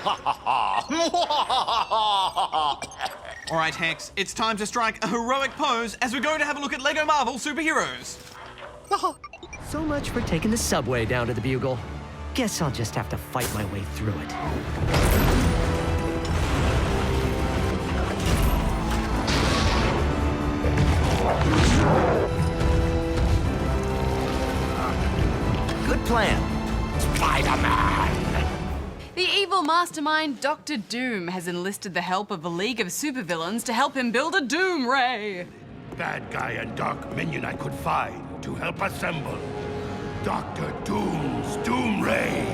All right, Hex, it's time to strike a heroic pose as we're going to have a look at LEGO Marvel superheroes. So much for taking the subway down to the Bugle. Guess I'll just have to fight my way through it. Good plan. Spider-Man! The evil mastermind Dr. Doom has enlisted the help of a league of supervillains to help him build a Doom Ray. Bad guy and dark minion I could find to help assemble Dr. Doom's Doom Ray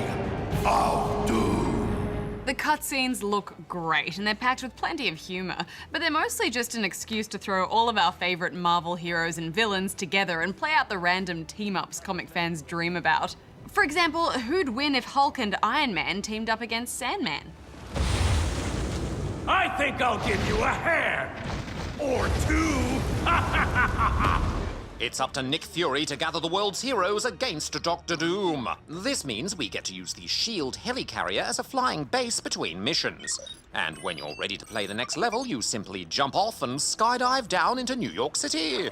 of Doom. The cutscenes look great and they're packed with plenty of humour, but they're mostly just an excuse to throw all of our favourite Marvel heroes and villains together and play out the random team-ups comic fans dream about. For example, who'd win if Hulk and Iron Man teamed up against Sandman? I think I'll give you a hand or two. It's up to Nick Fury to gather the world's heroes against Dr. Doom. This means we get to use the SHIELD helicarrier as a flying base between missions. And when you're ready to play the next level, you simply jump off and skydive down into New York City.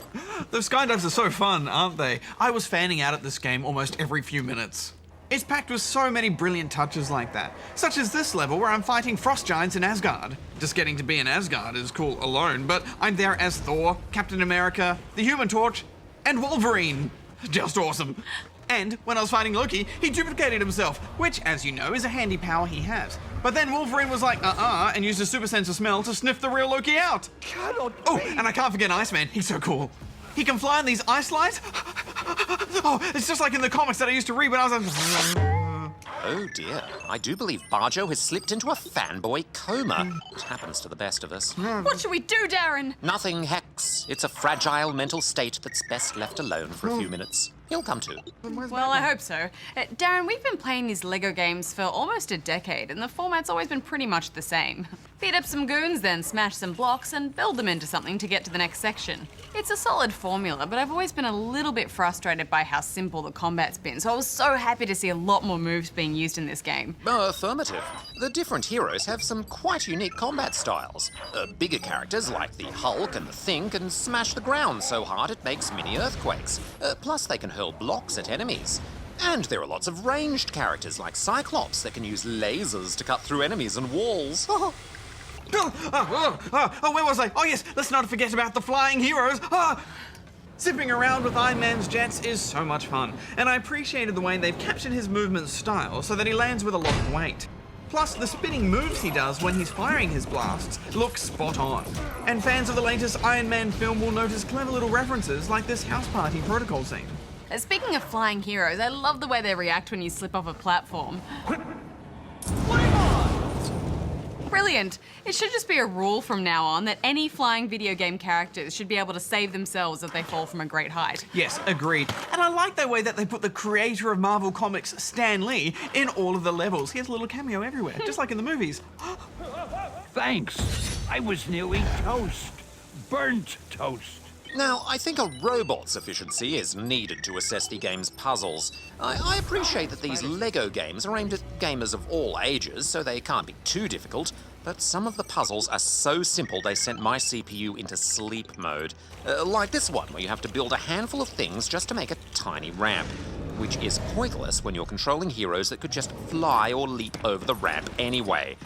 Those skydives are so fun, aren't they? I was fanning out at this game almost every few minutes. It's packed with so many brilliant touches like that, such as this level where I'm fighting frost giants in Asgard. Just getting to be in Asgard is cool alone, but I'm there as Thor, Captain America, the Human Torch, and Wolverine. Just awesome. And when I was fighting Loki, he duplicated himself, which, as you know, is a handy power he has. But then Wolverine was like, and used his super sense of smell to sniff the real Loki out. Oh, and I can't forget Iceman. He's so cool. He can fly on these ice slides. Oh, it's just like in the comics that I used to read when I was Oh dear, I do believe Barjo has slipped into a fanboy coma. It happens to the best of us. What should we do, Darren? Nothing, Hex. It's a fragile mental state that's best left alone for a few minutes. He'll come to. Well, I hope so. Darren, we've been playing these LEGO games for almost a decade, and the format's always been pretty much the same. Beat up some goons, then smash some blocks, and build them into something to get to the next section. It's a solid formula, but I've always been a little bit frustrated by how simple the combat's been, so I was so happy to see a lot more moves being used in this game. Affirmative. The different heroes have some quite unique combat styles. Bigger characters like the Hulk and the Thing can smash the ground so hard it makes mini earthquakes. Plus they can hurl blocks at enemies. And there are lots of ranged characters like Cyclops that can use lasers to cut through enemies and walls. where was I? Oh yes, let's not forget about the flying heroes. Zipping around with Iron Man's jets is so much fun, and I appreciated the way they've captured his movement style so that he lands with a lot of weight. Plus, the spinning moves he does when he's firing his blasts look spot on. And fans of the latest Iron Man film will notice clever little references like this house party protocol scene. Speaking of flying heroes, I love the way they react when you slip off a platform. Brilliant. It should just be a rule from now on that any flying video game characters should be able to save themselves if they fall from a great height. Yes, agreed. And I like the way that they put the creator of Marvel Comics, Stan Lee, in all of the levels. He has a little cameo everywhere, just like in the movies. Thanks. I was nearly toast. Burnt toast. Now, I think a robot's efficiency is needed to assess the game's puzzles. I appreciate that these LEGO games are aimed at gamers of all ages, so they can't be too difficult, but some of the puzzles are so simple they sent my CPU into sleep mode. Like this one, where you have to build a handful of things just to make a tiny ramp, which is pointless when you're controlling heroes that could just fly or leap over the ramp anyway.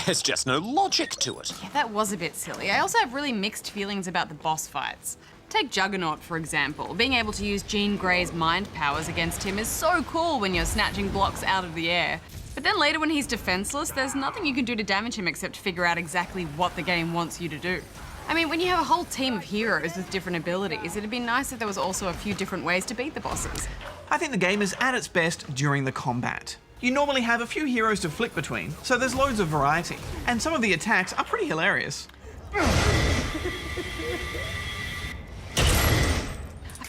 There's just no logic to it. Yeah, that was a bit silly. I also have really mixed feelings about the boss fights. Take Juggernaut, for example. Being able to use Jean Grey's mind powers against him is so cool when you're snatching blocks out of the air. But then later when he's defenseless, there's nothing you can do to damage him except figure out exactly what the game wants you to do. I mean, when you have a whole team of heroes with different abilities, it'd be nice if there was also a few different ways to beat the bosses. I think the game is at its best during the combat. You normally have a few heroes to flick between, so there's loads of variety. And some of the attacks are pretty hilarious. I've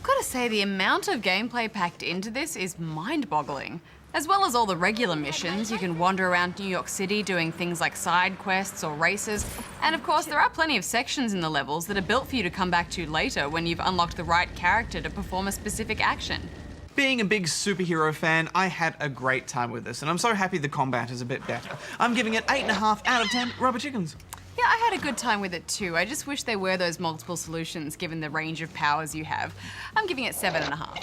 got to say, the amount of gameplay packed into this is mind-boggling. As well as all the regular missions, you can wander around New York City doing things like side quests or races. And of course, there are plenty of sections in the levels that are built for you to come back to later when you've unlocked the right character to perform a specific action. Being a big superhero fan, I had a great time with this, and I'm so happy the combat is a bit better. I'm giving it 8.5 out of 10 rubber chickens. Yeah, I had a good time with it too. I just wish there were those multiple solutions given the range of powers you have. I'm giving it 7.5.